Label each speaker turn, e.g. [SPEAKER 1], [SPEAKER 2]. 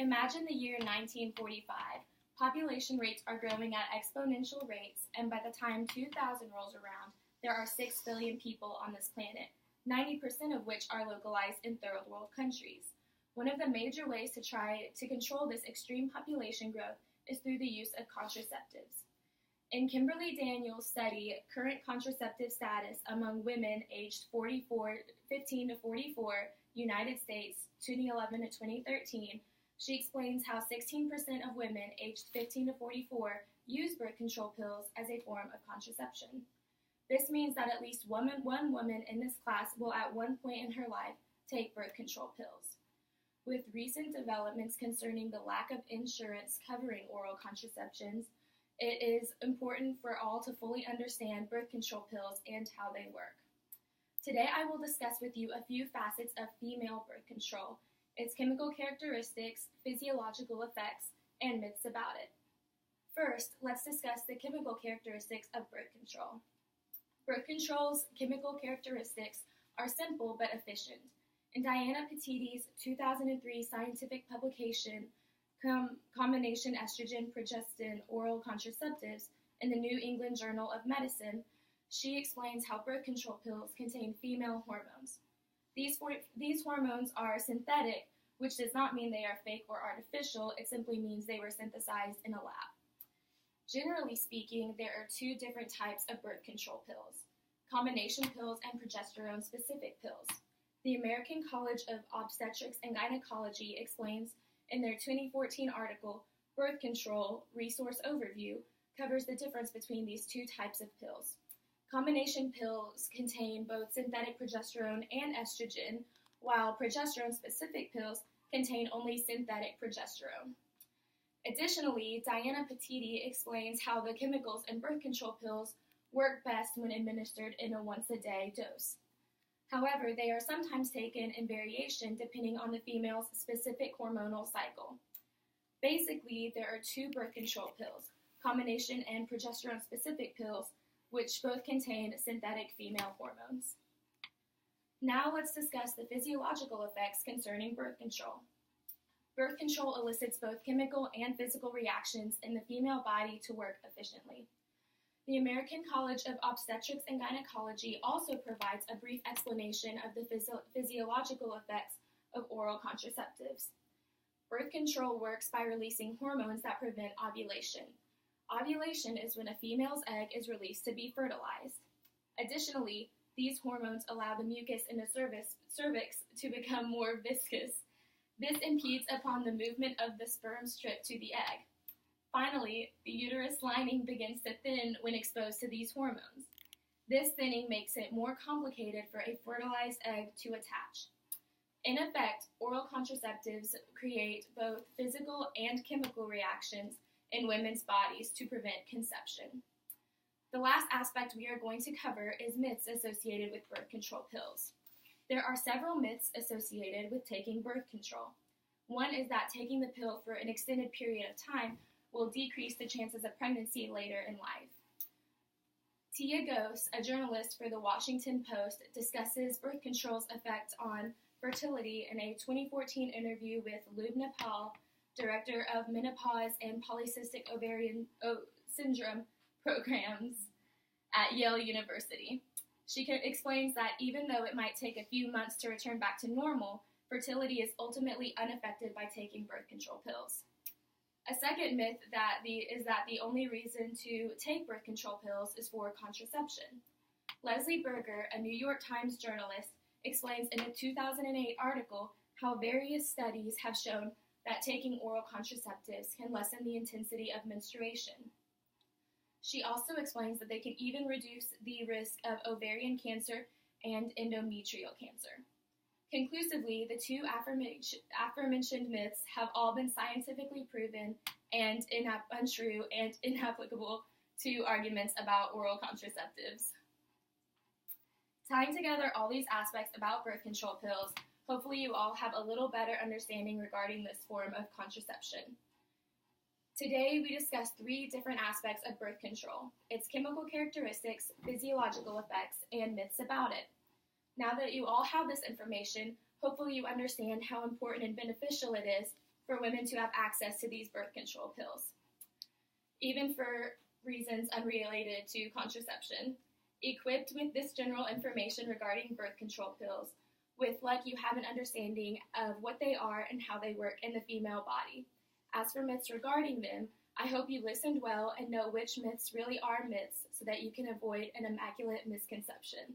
[SPEAKER 1] Imagine the year 1945. Population rates are growing at exponential rates, and by the time 2000 rolls around, there are 6 billion people on this planet, 90% of which are localized in third world countries. One of the major ways to try to control this extreme population growth is through the use of contraceptives. In Kimberly Daniels' study, Current Contraceptive Status Among Women Aged 15 to 44, United States, 2011 to 2013, she explains how 16% of women aged 15 to 44 use birth control pills as a form of contraception. This means that at least one woman in this class will at one point in her life take birth control pills. With recent developments concerning the lack of insurance covering oral contraceptions, it is important for all to fully understand birth control pills and how they work. Today I will discuss with you a few facets of female birth control, its chemical characteristics, physiological effects, and myths about it. First, let's discuss the chemical characteristics of birth control. Birth control's chemical characteristics are simple but efficient. In Diana Petiti's 2003 scientific publication, Combination Estrogen Progestin Oral Contraceptives, in the New England Journal of Medicine, she explains how birth control pills contain female hormones. These hormones are synthetic, which does not mean they are fake or artificial. It simply means they were synthesized in a lab. Generally speaking, there are two different types of birth control pills: combination pills and progesterone-specific pills. The American College of Obstetrics and Gynecology explains in their 2014 article, Birth Control Resource Overview, covers the difference between these two types of pills. Combination pills contain both synthetic progesterone and estrogen, while progesterone-specific pills contain only synthetic progesterone. Additionally, Diana Petiti explains how the chemicals in birth control pills work best when administered in a once-a-day dose. However, they are sometimes taken in variation depending on the female's specific hormonal cycle. Basically, there are two birth control pills, combination and progesterone-specific pills, which both contain synthetic female hormones. Now let's discuss the physiological effects concerning birth control. Birth control elicits both chemical and physical reactions in the female body to work efficiently. The American College of Obstetrics and Gynecology also provides a brief explanation of the physiological effects of oral contraceptives. Birth control works by releasing hormones that prevent ovulation. Ovulation is when a female's egg is released to be fertilized. Additionally, these hormones allow the mucus in the cervix to become more viscous. This impedes upon the movement of the sperm strip to the egg. Finally, the uterus lining begins to thin when exposed to these hormones. This thinning makes it more complicated for a fertilized egg to attach. In effect, oral contraceptives create both physical and chemical reactions in women's bodies to prevent conception. The last aspect we are going to cover is myths associated with birth control pills. There are several myths associated with taking birth control. One is that taking the pill for an extended period of time will decrease the chances of pregnancy later in life. Tia Gose, a journalist for the Washington Post, discusses birth control's effect on fertility in a 2014 interview with Lubna Paul, director of menopause and polycystic ovarian syndrome programs at Yale University. She explains that even though it might take a few months to return back to normal, fertility is ultimately unaffected by taking birth control pills. A second myth is that the only reason to take birth control pills is for contraception. Leslie Berger, a New York Times journalist, explains in a 2008 article how various studies have shown that taking oral contraceptives can lessen the intensity of menstruation. She also explains that they can even reduce the risk of ovarian cancer and endometrial cancer. Conclusively, the two aforementioned myths have all been scientifically proven and untrue and inapplicable to arguments about oral contraceptives. Tying together all these aspects about birth control pills, hopefully you all have a little better understanding regarding this form of contraception. Today, we discussed three different aspects of birth control: its chemical characteristics, physiological effects, and myths about it. Now that you all have this information, hopefully you understand how important and beneficial it is for women to have access to these birth control pills, even for reasons unrelated to contraception. Equipped with this general information regarding birth control pills, with luck you have an understanding of what they are and how they work in the female body. As for myths regarding them, I hope you listened well and know which myths really are myths so that you can avoid an immaculate misconception.